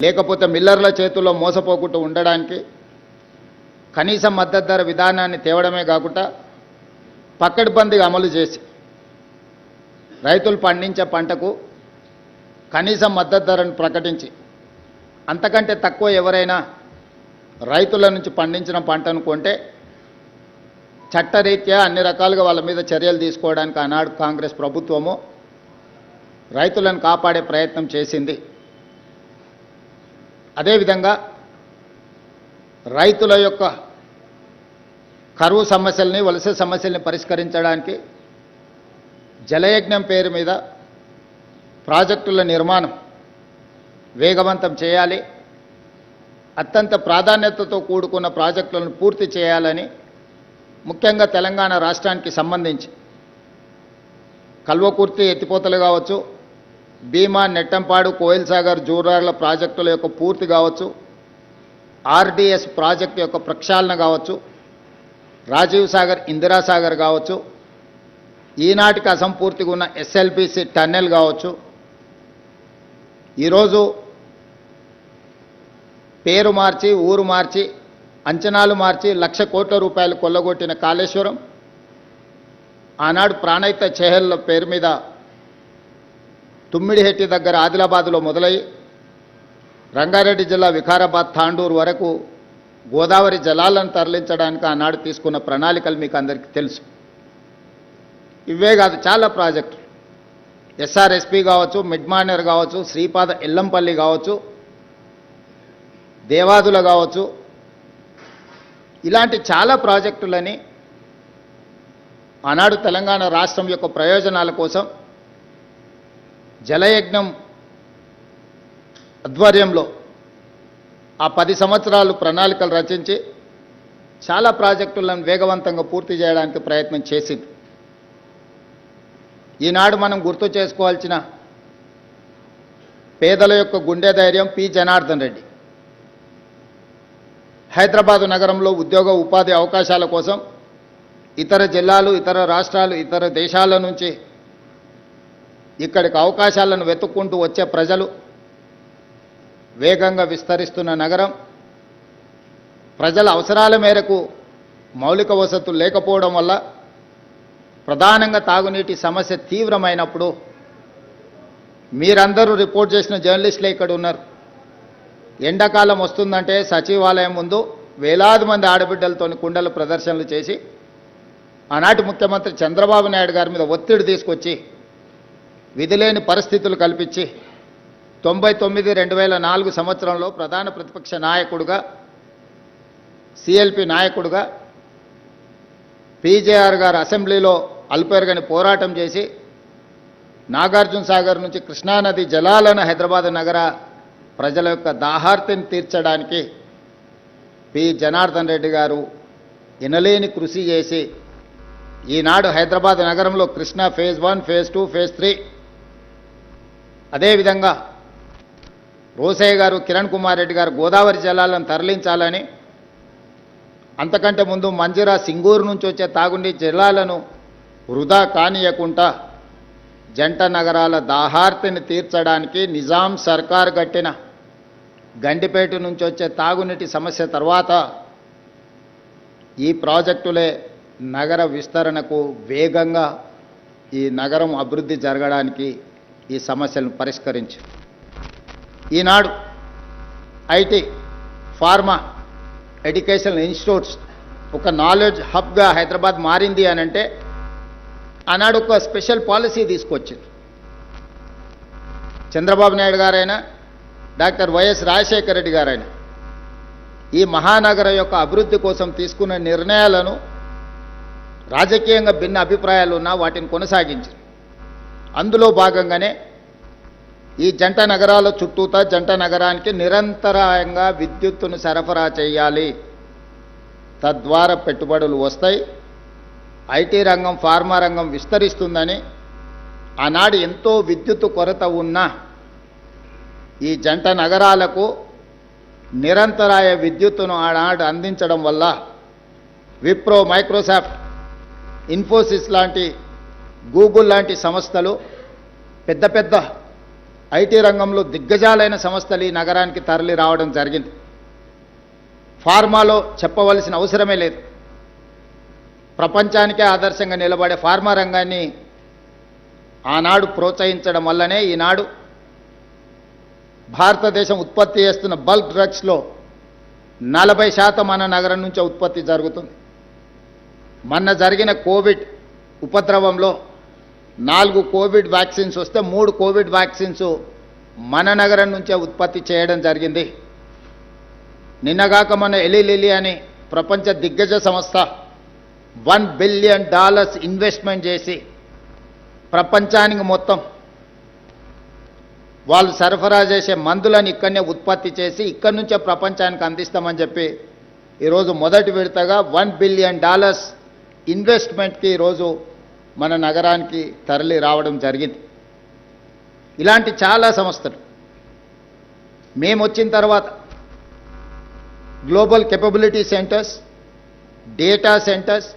లేకపోతే మిల్లర్ల చేతుల్లో మోసపోకుండా ఉండడానికి కనీస మద్దతు ధర విధానాన్ని తేవడమే కాకుండా పక్కడ్బందీగా అమలు చేసి రైతులు పండించే పంటకు కనీస మద్దతు ధరను ప్రకటించి అంతకంటే తక్కువ ఎవరైనా రైతుల నుంచి పండించిన పంటను కొంటే చట్టరీత్యా అన్ని రకాలుగా వాళ్ళ మీద చర్యలు తీసుకోవడానికి ఆనాడు కాంగ్రెస్ ప్రభుత్వము రైతులను కాపాడే ప్రయత్నం చేసింది. అదేవిధంగా రైతుల యొక్క కరువు సమస్యల్ని వలస సమస్యల్ని పరిష్కరించడానికి జలయజ్ఞం పేరు మీద ప్రాజెక్టుల నిర్మాణం వేగవంతం చేయాలి, అత్యంత ప్రాధాన్యతతో కూడుకున్న ప్రాజెక్టులను పూర్తి చేయాలని ముఖ్యంగా తెలంగాణ రాష్ట్రానికి సంబంధించి కల్వకుర్తి ఎత్తిపోతలు కావచ్చు, భీమా నెట్టంపాడు కోయిల్ సాగర్ జూరార్ల ప్రాజెక్టుల యొక్క పూర్తి కావచ్చు, ఆర్డీఎస్ ప్రాజెక్టు యొక్క ప్రక్షాళన కావచ్చు, రాజీవ్ సాగర్ ఇందిరాసాగర్ కావచ్చు, ఈనాటికి అసంపూర్తిగా ఉన్న ఎస్ఎల్బిసి టన్నెల్ కావచ్చు, ఈరోజు పేరు మార్చి ఊరు మార్చి అంచనాలు మార్చి 1,00,000 కోట్ల రూపాయలు కొల్లగొట్టిన కాళేశ్వరం ఆనాడు ప్రాణహిత చెహెల్ల పేరు మీద తుమ్మిడిహెట్టి దగ్గర ఆదిలాబాద్లో మొదలయ్యి రంగారెడ్డి జిల్లా వికారాబాద్ తాండూరు వరకు గోదావరి జలాలను తరలించడానికి ఆనాడు తీసుకున్న ప్రణాళికలు మీకు అందరికీ తెలుసు. ఇవే కాదు చాలా ప్రాజెక్టులు, ఎస్ఆర్ఎస్పి కావచ్చు, మిడ్మానర్ కావచ్చు, శ్రీపాద ఎల్లంపల్లి కావచ్చు, దేవాదుల కావచ్చు, ఇలాంటి చాలా ప్రాజెక్టులని ఆనాడు తెలంగాణ రాష్ట్రం యొక్క ప్రయోజనాల కోసం జలయజ్ఞం ఆధ్వర్యంలో ఆ 10 సంవత్సరాలు ప్రణాళికలు రచించి చాలా ప్రాజెక్టులను వేగవంతంగా పూర్తి చేయడానికి ప్రయత్నం చేసింది. ఈనాడు మనం గుర్తు చేసుకోవాల్సిన పేదల యొక్క గుండె ధైర్యం పి జనార్దన్ రెడ్డి హైదరాబాదు నగరంలో ఉద్యోగ ఉపాధి అవకాశాల కోసం ఇతర జిల్లాలు, ఇతర రాష్ట్రాలు, ఇతర దేశాల నుంచి ఇక్కడికి అవకాశాలను వెతుక్కుంటూ వచ్చే ప్రజలు, వేగంగా విస్తరిస్తున్న నగరం, ప్రజల అవసరాల మేరకు మౌలిక వసతులు లేకపోవడం వల్ల ప్రధానంగా తాగునీటి సమస్య తీవ్రమైనప్పుడు మీరందరూ రిపోర్ట్ చేసిన జర్నలిస్టులే ఇక్కడ ఉన్నారు. ఎండాకాలం వస్తుందంటే సచివాలయం ముందు వేలాది మంది ఆడబిడ్డలతో కుండల ప్రదర్శనలు చేసి ఆనాటి ముఖ్యమంత్రి చంద్రబాబు నాయుడు గారి మీద ఒత్తిడి తీసుకొచ్చి విధిలేని పరిస్థితులు కల్పించి 99-2004 సంవత్సరంలో ప్రధాన ప్రతిపక్ష నాయకుడుగా, సిఎల్పి నాయకుడుగా పీజేఆర్ గారు అసెంబ్లీలో అల్పెరగని పోరాటం చేసి నాగార్జున సాగర్ నుంచి కృష్ణానది జలాలను హైదరాబాద్ నగర ప్రజల యొక్క దాహార్తిని తీర్చడానికి పి జనార్దన్ రెడ్డి గారు ఎనలేని కృషి చేసి ఈనాడు హైదరాబాద్ నగరంలో కృష్ణా ఫేజ్ 1, ఫేజ్ 2, ఫేజ్ 3, అదేవిధంగా రోసయ్య గారు, కిరణ్ కుమార్ రెడ్డి గారు గోదావరి జలాలను తరలించాలని, అంతకంటే ముందు మంజిరా సింగూరు నుంచి వచ్చే తాగునీటి జలాలను వృధా కానియకుండా జంట నగరాల దాహార్తిని తీర్చడానికి నిజాం సర్కార్ కట్టిన గండిపేట నుంచి వచ్చే తాగునీటి సమస్య తర్వాత ఈ ప్రాజెక్టులే నగర విస్తరణకు వేగంగా ఈ నగరం అభివృద్ధి జరగడానికి ఈ సమస్యలను పరిష్కరించి ఈనాడు ఐటీ, ఫార్మా, ఎడ్యుకేషనల్ ఇన్స్టిట్యూట్స్ ఒక నాలెడ్జ్ హబ్గా హైదరాబాద్ మారింది అని అంటే ఆనాడు ఒక స్పెషల్ పాలసీ తీసుకొచ్చింది. చంద్రబాబు నాయుడు గారైనా, డాక్టర్ వైఎస్ రాజశేఖర రెడ్డి గారైనా ఈ మహానగర యొక్క అభివృద్ధి కోసం తీసుకున్న నిర్ణయాలను రాజకీయంగా భిన్న అభిప్రాయాలు ఉన్నా వాటిని కొనసాగించారు. అందులో భాగంగానే ఈ జంట నగరాల చుట్టూతా జంట నగరానికి నిరంతరాయంగా విద్యుత్తును సరఫరా చేయాలి, తద్వారా పెట్టుబడులు వస్తాయి, ఐటీ రంగం, ఫార్మా రంగం విస్తరిస్తుందని ఆనాడు ఎంతో విద్యుత్తు కొరత ఉన్న ఈ జంట నగరాలకు నిరంతరాయ విద్యుత్తును ఆనాడు అందించడం వల్ల విప్రో, మైక్రోసాఫ్ట్, ఇన్ఫోసిస్ లాంటి, గూగుల్ లాంటి సంస్థలు పెద్ద పెద్ద ఐటీ రంగంలో దిగ్గజాలైన సంస్థలు ఈ నగరానికి తరలి రావడం జరిగింది. ఫార్మాలో చెప్పవలసిన అవసరమే లేదు. ప్రపంచానికే ఆదర్శంగా నిలబడే ఫార్మా రంగాన్ని ఆనాడు ప్రోత్సహించడం వల్లనే ఈనాడు భారతదేశం ఉత్పత్తి చేస్తున్న బల్క్ డ్రగ్స్లో 40% మన నగరం నుంచే ఉత్పత్తి జరుగుతుంది. మొన్న జరిగిన కోవిడ్ ఉపద్రవంలో 4 కోవిడ్ వ్యాక్సిన్స్ వస్తే 3 కోవిడ్ వ్యాక్సిన్స్ మన నగరం నుంచే ఉత్పత్తి చేయడం జరిగింది. నిన్నగాక మన ఎలిలిలి అని ప్రపంచ దిగ్గజ సంస్థ $1 బిలియన్ ఇన్వెస్ట్మెంట్ చేసి ప్రపంచానికి మొత్తం వాళ్ళు సరఫరా చేసే మందులను ఇక్కడనే ఉత్పత్తి చేసి ఇక్కడి నుంచే ప్రపంచానికి అందిస్తామని చెప్పి ఈరోజు మొదటి విడతగా $1 బిలియన్ ఇన్వెస్ట్మెంట్కి ఈరోజు మన నగరానికి తరలి రావడం జరిగింది. ఇలాంటి చాలా సంస్థలు మేము వచ్చిన తర్వాత global capability centres, data centres,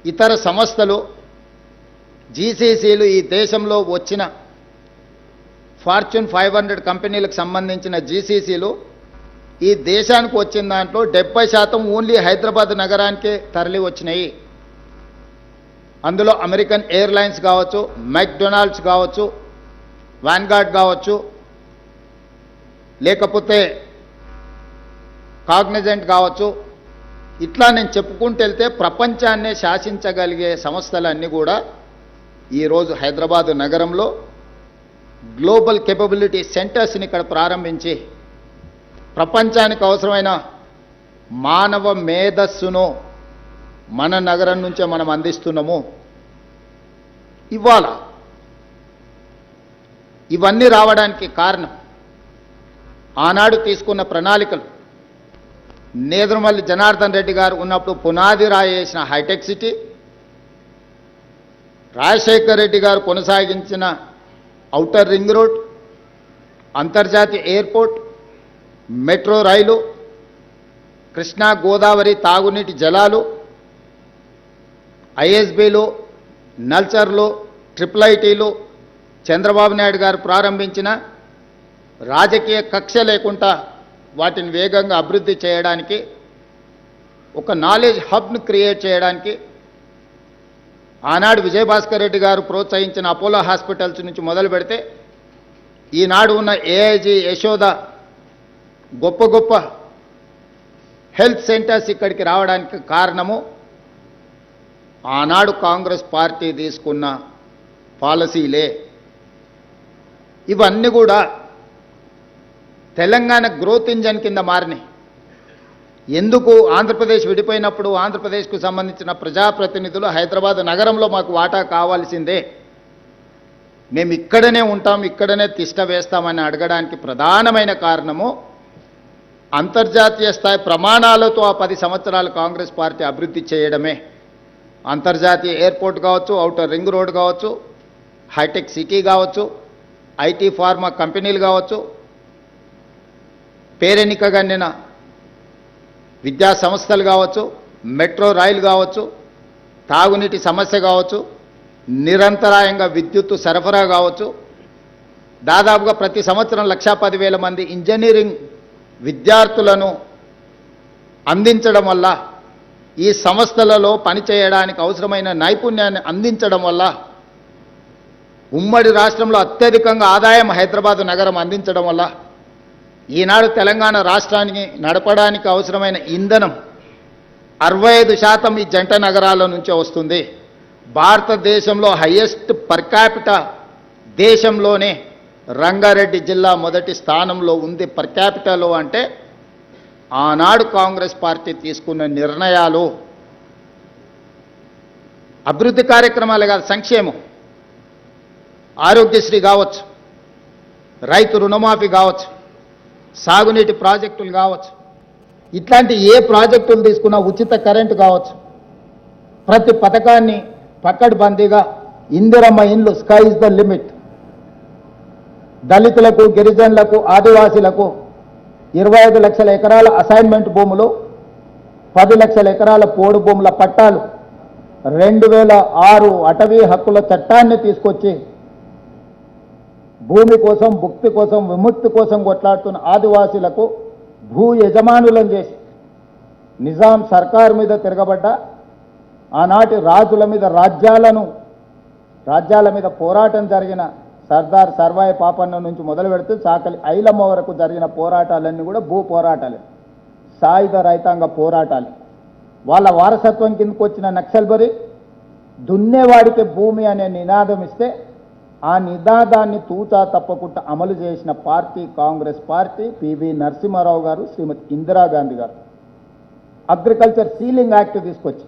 ఇతర సంస్థలు, జీసీసీలు, ఈ దేశంలో వచ్చిన ఫార్చ్యూన్ 500 కంపెనీలకు సంబంధించిన జీసీసీలు ఈ దేశానికి వచ్చిన దాంట్లో 70% ఓన్లీ హైదరాబాద్ నగరానికే తరలి వచ్చినాయి. అందులో అమెరికన్ ఎయిర్లైన్స్ కావచ్చు, మెక్డొనాల్డ్స్ కావచ్చు, వాన్గార్డ్ కావచ్చు, లేకపోతే కాగ్నిజెంట్ కావచ్చు, ఇట్లా నేను చెప్పుకుంటూ వెళ్తే ప్రపంచాన్నే శాసించగలిగే సంస్థలన్నీ కూడా ఈరోజు హైదరాబాదు నగరంలో గ్లోబల్ కేపబిలిటీ సెంటర్స్ని ఇక్కడ ప్రారంభించి ప్రపంచానికి అవసరమైన మానవ మేధస్సును మన నగరం నుంచే మనం అందిస్తున్నాము. ఇవాళ ఇవన్నీ రావడానికి కారణం ఆనాడు తీసుకున్న ప్రణాళికలు. నేదురుమల్లి జనార్దన్ రెడ్డి గారు ఉన్నప్పుడు పునాది రాయి వేసిన హైటెక్ సిటీ, రాజశేఖర్ రెడ్డి గారు కొనసాగించిన ఔటర్ రింగ్ రోడ్, అంతర్జాతీయ ఎయిర్పోర్ట్, మెట్రో రైలు, కృష్ణా గోదావరి తాగునీటి జలాలు, ఐఎస్బీలు, నల్చర్లు, ట్రిపుల్ ఐటీలు, చంద్రబాబు నాయుడు గారు ప్రారంభించిన రాజకీయ కక్ష లేకుండా వాటిని వేగంగా అభివృద్ధి చేయడానికి, ఒక నాలెడ్జ్ హబ్ను క్రియేట్ చేయడానికి ఆనాడు విజయభాస్కర్ రెడ్డి గారు ప్రోత్సహించిన అపోలో హాస్పిటల్స్ నుంచి మొదలు పెడితే ఈనాడు ఉన్న ఏఐజీ, యశోద, గొప్ప గొప్ప హెల్త్ సెంటర్స్ ఇక్కడికి రావడానికి కారణము ఆనాడు కాంగ్రెస్ పార్టీ తీసుకున్న పాలసీలే. ఇవన్నీ కూడా తెలంగాణ గ్రోత్ ఇంజన్ కింద మారినాయి. ఎందుకు ఆంధ్రప్రదేశ్ విడిపోయినప్పుడు ఆంధ్రప్రదేశ్కు సంబంధించిన ప్రజాప్రతినిధులు హైదరాబాద్ నగరంలో మాకు వాటా కావాల్సిందే, మేము ఇక్కడనే ఉంటాం, ఇక్కడనే తిష్ట వేస్తామని అడగడానికి ప్రధానమైన కారణము అంతర్జాతీయ స్థాయి ప్రమాణాలతో ఆ 10 సంవత్సరాలు కాంగ్రెస్ పార్టీ అభివృద్ధి చేయడమే. అంతర్జాతీయ ఎయిర్పోర్ట్ కావచ్చు, ఔటర్ రింగ్ రోడ్ కావచ్చు, హైటెక్ సిటీ కావచ్చు, ఐటీ ఫార్మా కంపెనీలు కావచ్చు, పేరెన్నికగన్నిన విద్యా సంస్థలు కావచ్చు, మెట్రో రైలు కావచ్చు, తాగునీటి సమస్య కావచ్చు, నిరంతరాయంగా విద్యుత్తు సరఫరా కావచ్చు. దాదాపుగా ప్రతి సంవత్సరం 1,10,000 మంది ఇంజనీరింగ్ విద్యార్థులను అందించడం వల్ల, ఈ సంస్థలలో పనిచేయడానికి అవసరమైన నైపుణ్యాన్ని అందించడం వల్ల ఉమ్మడి రాష్ట్రంలో అత్యధికంగా ఆదాయం హైదరాబాద్ నగరం అందించడం వల్ల ఈనాడు తెలంగాణ రాష్ట్రానికి నడపడానికి అవసరమైన ఇంధనం 65% ఈ జంట నగరాల నుంచే వస్తుంది. భారతదేశంలో హైయెస్ట్ పర్ క్యాపిటా దేశంలోనే రంగారెడ్డి జిల్లా మొదటి స్థానంలో ఉంది పర్ క్యాపిటాలో. అంటే ఆనాడు కాంగ్రెస్ పార్టీ తీసుకున్న నిర్ణయాలు అభివృద్ధి కార్యక్రమాలు కాదు, సంక్షేమం, ఆరోగ్యశ్రీ కావచ్చు, రైతు రుణమాఫీ కావచ్చు, సాగునీటి ప్రాజెక్టులు కావచ్చు, ఇట్లాంటి ఏ ప్రాజెక్టులు తీసుకున్నా, ఉచిత కరెంటు కావచ్చు, ప్రతి పథకాన్ని పకడ్బందీగా ఇందిరమ్మ ఇండ్లు, స్కై ఇస్ ద లిమిట్, దళితులకు, గిరిజనులకు, ఆదివాసీలకు 25 లక్షల ఎకరాల అసైన్మెంట్ భూములు, 10 లక్షల ఎకరాల పోడు భూముల పట్టాలు, 2006 అటవీ హక్కుల చట్టాన్ని తీసుకొచ్చి భూమి కోసం, భుక్తి కోసం, విముక్తి కోసం కొట్లాడుతున్న ఆదివాసీలకు భూ యజమానులను చేసి నిజాం సర్కారు మీద తిరగబడ్డ ఆనాటి రాజుల మీద రాజ్యాల మీద పోరాటం జరిగిన సర్దార్ సర్వాయి పాపన్న నుంచి మొదలు పెడితే చాకలి ఐలమ్మ వరకు జరిగిన పోరాటాలన్నీ కూడా భూ పోరాటాలే, సాయుధ రైతాంగ పోరాటాలే. వాళ్ళ వారసత్వం కిందకు వచ్చిన నక్సల్బరి దున్నేవాడికి భూమి అనే నినాదం ఇస్తే ఆ నినాదాన్ని తూచా తప్పకుండా అమలు చేసిన party Congress party. PV Narasimha Rao గారు, శ్రీమతి ఇందిరాగాంధీ గారు అగ్రికల్చర్ సీలింగ్ యాక్ట్ తీసుకొచ్చి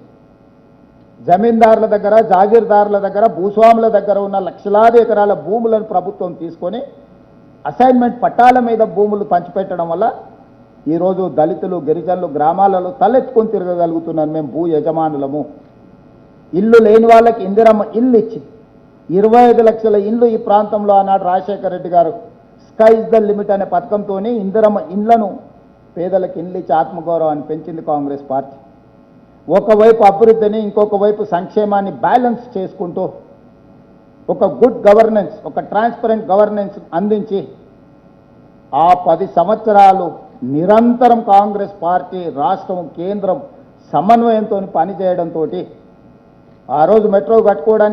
జమీందారుల దగ్గర, జాగీర్దారుల దగ్గర, భూస్వాముల దగ్గర ఉన్న లక్షలాది ఎకరాల భూములను ప్రభుత్వం తీసుకొని అసైన్మెంట్ పట్టాల మీద భూములు పంచిపెట్టడం వల్ల ఈరోజు దళితులు, గిరిజనులు గ్రామాలలో తలెత్తుకొని తిరగగలుగుతున్నారు. మేము భూ యజమానులము. ఇల్లు లేని వాళ్ళకి ఇందిరమ్మ ఇల్లు ఇచ్చి 25 లక్షల ఇల్లు ఈ ప్రాంతంలో ఆనాడు రాజశేఖర రెడ్డి గారు స్కై ఇస్ ద లిమిట్ అనే పథకంతో ఇందిరమ్మ ఇళ్లను పేదలకు ఇల్లు ఇచ్చి ఆత్మగౌరవాన్ని పెంచింది కాంగ్రెస్ పార్టీ. ఒకవైపు అభివృద్ధిని, ఇంకొక వైపు సంక్షేమాన్ని బ్యాలెన్స్ చేసుకుంటూ ఒక గుడ్ గవర్నెన్స్, ఒక ట్రాన్స్పరెంట్ గవర్నెన్స్ అందించి ఆ 10 సంవత్సరాలు నిరంతరం కాంగ్రెస్ పార్టీ రాష్ట్రం, కేంద్రం సమన్వయంతో పనిచేయడంతో ఆ రోజు మెట్రో కట్టుకోవడానికి